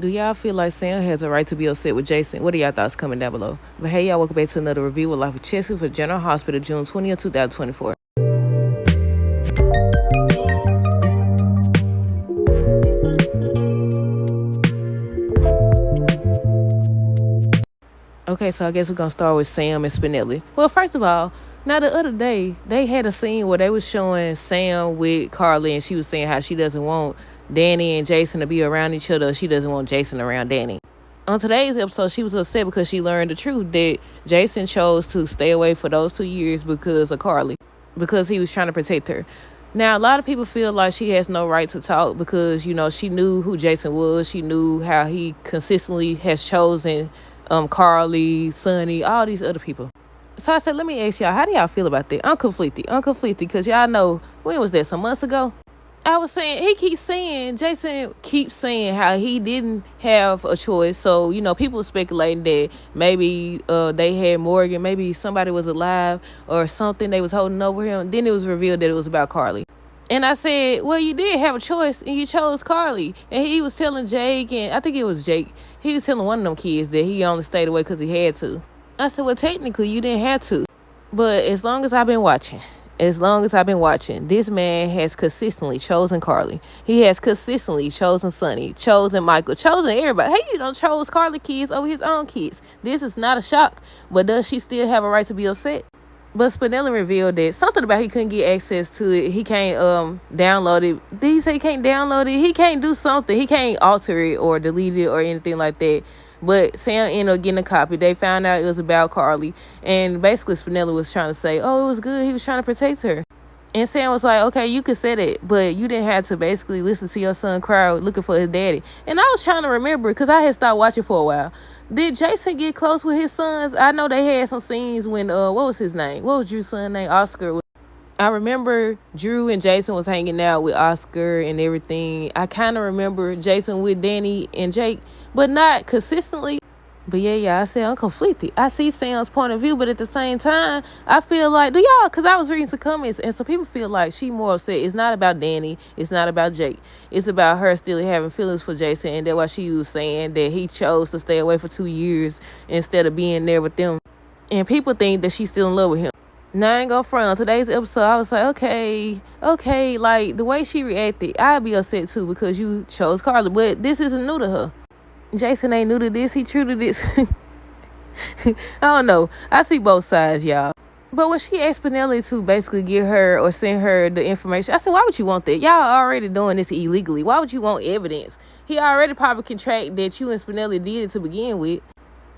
Do y'all feel like Sam has a right to be upset with Jason? What are y'all thoughts? Coming down below. But hey, y'all, welcome back to another review of Life with Chelsea for General Hospital, June 20th, 2024. Okay, so I guess we're gonna start with Sam and Spinelli. Well, first of all, now the other day they had a scene where they was showing Sam with Carly, and she was saying how she doesn't want Danny and Jason to be around each other. She doesn't want Jason around Danny. On today's episode, she was upset because she learned the truth that Jason chose to stay away for those 2 years because of Carly, because he was trying to protect her. Now, a lot of people feel like she has no right to talk because, she knew who Jason was. She knew how he consistently has chosen Carly, Sonny, all these other people. So I said, let me ask y'all, how do y'all feel about that? I'm conflicted. Because y'all know, when was that, some months ago? I was saying, Jason keeps saying how he didn't have a choice. So, people speculating that maybe they had Morgan, maybe somebody was alive or something they was holding over him. Then it was revealed that it was about Carly. And I said, well, you did have a choice and you chose Carly. And he was telling Jake, and I think it was Jake, he was telling one of them kids that he only stayed away because he had to. I said, well, technically you didn't have to. But as long as I've been watching, this man has consistently chosen Carly. He has consistently chosen Sonny, chosen Michael, chosen everybody. He done chose Carly kids over his own kids. This is not a shock, but does she still have a right to be upset? But Spinelli revealed that something about he couldn't get access to it. He can't download it. Did he say he can't download it? He can't do something. He can't alter it or delete it or anything like that. But Sam ended up getting a copy. They found out it was about Carly. And basically Spinelli was trying to say, oh, it was good. He was trying to protect her. And Sam was like, okay, you could say that, but you didn't have to basically listen to your son cry looking for his daddy. And I was trying to remember because I had stopped watching for a while. Did Jason get close with his sons? I know they had some scenes when, what was his name? What was Drew's son's name? Oscar. I remember Drew and Jason was hanging out with Oscar and everything. I kind of remember Jason with Danny and Jake, but not consistently. But yeah, I said I'm conflicted. I see Sam's point of view, but at the same time, I feel like, because I was reading some comments, and some people feel like she more upset. It's not about Danny. It's not about Jake. It's about her still having feelings for Jason, and that's why she was saying that he chose to stay away for 2 years instead of being there with them. And people think that she's still in love with him. Now, I ain't gonna front. On today's episode, I was like, okay, like, the way she reacted, I'd be upset too because you chose Carly, but this isn't new to her. Jason ain't new to this. He true to this. I don't know. I see both sides, y'all. But when she asked Spinelli to basically get her or send her the information, I said, why would you want that? Y'all already doing this illegally. Why would you want evidence? He already probably can track that you and Spinelli did it to begin with.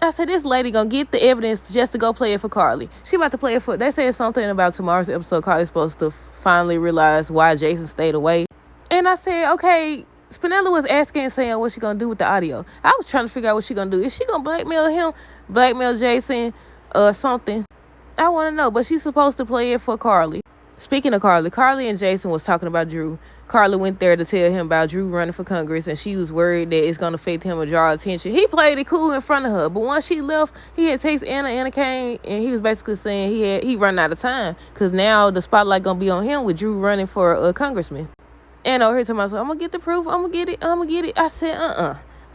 I said, this lady gonna get the evidence just to go play it for Carly. She about to play it for... They said something about tomorrow's episode. Carly's supposed to finally realize why Jason stayed away. And I said, okay... Spinelli was asking and saying what she gonna do with the audio. I was trying to figure out what she gonna do. Is she gonna blackmail him, blackmail Jason, or something? I want to know, but she's supposed to play it for Carly. Speaking of Carly and Jason was talking about Drew. Carly went there to tell him about Drew running for Congress, and she was worried that it's gonna affect him or draw attention. He played it cool in front of her, but once she left, he had texted Anna. Anna came, and he was basically saying he run out of time because now the spotlight gonna be on him with Drew running for a congressman. And over here to myself, I'm gonna get the proof. I'm gonna get it. I said,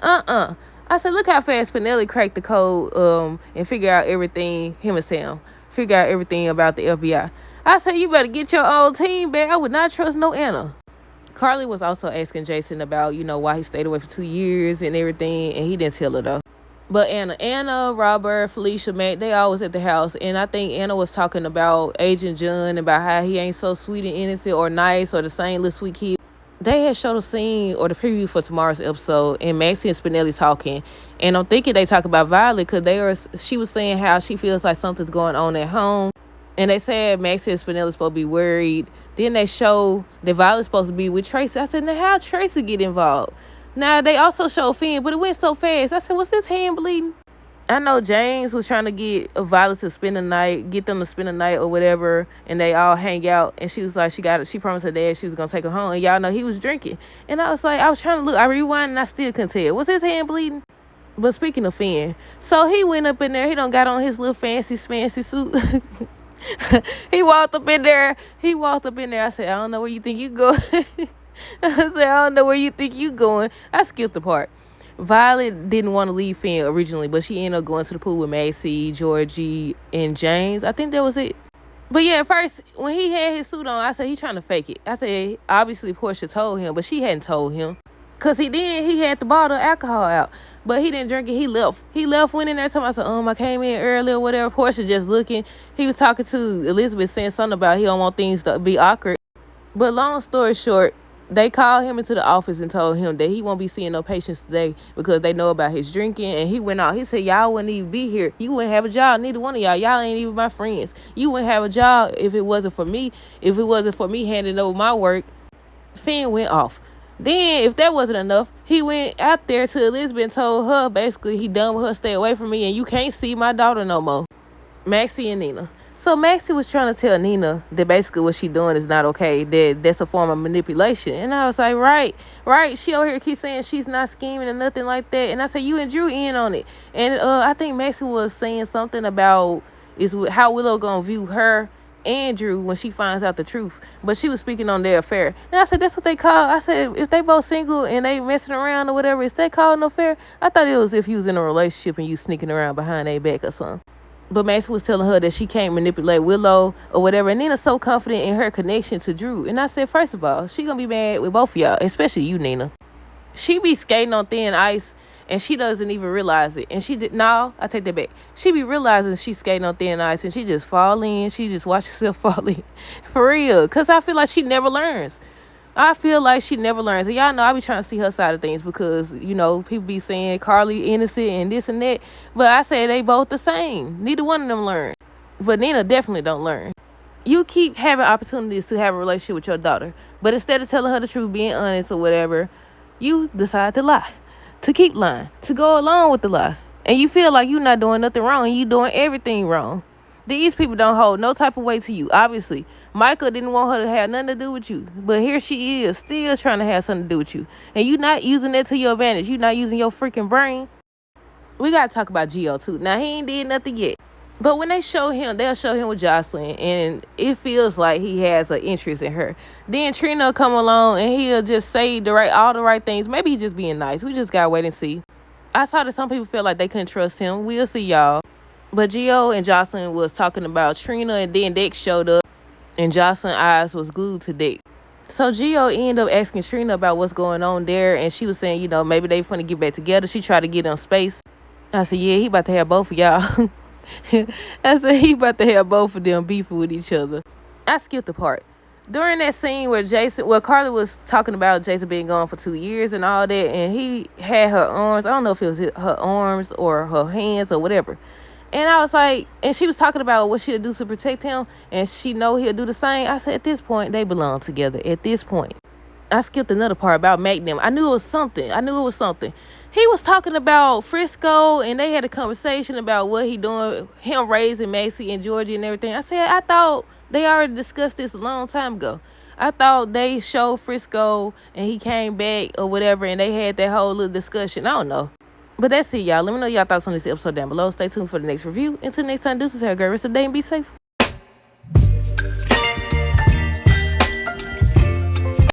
I said, look how fast Spinelli cracked the code and figure out everything, him and Sam. Figure out everything about the FBI. I said, you better get your old team back. I would not trust no Anna. Carly was also asking Jason about, why he stayed away for 2 years and everything, and he didn't tell her though. But Anna, Robert, Felicia, Matt, they all was at the house. And I think Anna was talking about Agent John, about how he ain't so sweet and innocent or nice or the same little sweet kid. They had showed a scene or the preview for tomorrow's episode, and Maxie and Spinelli talking. And I'm thinking they talk about Violet because she was saying how she feels like something's going on at home. And they said Maxie and Spinelli supposed to be worried. Then they show that Violet's supposed to be with Tracy. I said, now how Tracy get involved? Now, they also showed Finn, but it went so fast. I said, was his hand bleeding? I know James was trying to get Violet to spend the night, get them to spend the night or whatever, and they all hang out. And she was like, she promised her dad she was going to take her home. And y'all know he was drinking. And I was like, I was trying to look. I rewind and I still couldn't tell. Was his hand bleeding? But speaking of Finn, so he went up in there. He done got on his little fancy suit. He walked up in there. I said, I don't know where you think you going. I said, I don't know where you think you going. I skipped the part. Violet didn't want to leave Finn originally, but she ended up going to the pool with Macy, Georgie, and James. I think that was it. But yeah, at first, when he had his suit on, I said, he trying to fake it. I said, obviously, Portia told him, but she hadn't told him. Because he had the bottle of alcohol out, but he didn't drink it. He left. He left, went in there, told me, I said, I came in early or whatever. Portia just looking. He was talking to Elizabeth, saying something about he don't want things to be awkward. But long story short, they called him into the office and told him that he won't be seeing no patients today because they know about his drinking. And he went out. He said, y'all wouldn't even be here. You wouldn't have a job. Neither one of y'all. Y'all ain't even my friends. You wouldn't have a job if it wasn't for me. If it wasn't for me handing over my work. Finn went off. Then, if that wasn't enough, he went out there to Elizabeth and told her, basically, he done with her, stay away from me, and you can't see my daughter no more. Maxie and Nina. So Maxie was trying to tell Nina that basically what she doing is not okay, that's a form of manipulation. And I was like, right. She over here keep saying she's not scheming and nothing like that. And I said, you and Drew in on it. And I think Maxie was saying something about is how Willow gonna view her and Drew when she finds out the truth. But she was speaking on their affair. And I said, that's what they call. I said, if they both single and they messing around or whatever, is that called an affair? I thought it was if you was in a relationship and you sneaking around behind their back or something. But Max was telling her that she can't manipulate Willow or whatever. And Nina's so confident in her connection to Drew. And I said, first of all, she going to be mad with both of y'all, especially you, Nina. She be skating on thin ice and she doesn't even realize it. And I take that back. She be realizing she's skating on thin ice and she just fall in. She just watch herself fall in. For real. Because I feel like she never learns. And y'all know I be trying to see her side of things because, people be saying Carly innocent and this and that. But I say they both the same. Neither one of them learn. But Nina definitely don't learn. You keep having opportunities to have a relationship with your daughter. But instead of telling her the truth, being honest or whatever, you decide to lie. To keep lying. To go along with the lie. And you feel like you're not doing nothing wrong and you doing everything wrong. These people don't hold no type of weight to you. Obviously, Michael didn't want her to have nothing to do with you. But here she is, still trying to have something to do with you. And you not using that to your advantage. You not using your freaking brain. We got to talk about Gio, too. Now, he ain't did nothing yet. But when they show him, they'll show him with Jocelyn. And it feels like he has an interest in her. Then Trina will come along and he'll just say all the right things. Maybe he's just being nice. We just got to wait and see. I saw that some people feel like they couldn't trust him. We'll see, y'all. But Gio and Jocelyn was talking about Trina, and then Dex showed up, and Jocelyn's eyes was glued to Dex. So Gio ended up asking Trina about what's going on there, and she was saying, maybe they finna get back together. She tried to get on space. I said, yeah, he about to have both of y'all. I said, he about to have both of them beefing with each other. I skipped the part. During that scene where Carly was talking about Jason being gone for 2 years and all that, and he had her arms, I don't know if it was her arms or her hands or whatever. And I was like, and she was talking about what she'll do to protect him, and she know he'll do the same. I said, at this point, they belong together. At this point. I skipped another part about Magnum. I knew it was something. He was talking about Frisco, and they had a conversation about what he doing, him raising Macy and Georgie and everything. I said, I thought they already discussed this a long time ago. I thought they showed Frisco, and he came back or whatever, and they had that whole little discussion. I don't know. But that's it, y'all. Let me know y'all thoughts on this episode down below. Stay tuned for the next review. Until next time, deuces. Have a great rest of the day and be safe.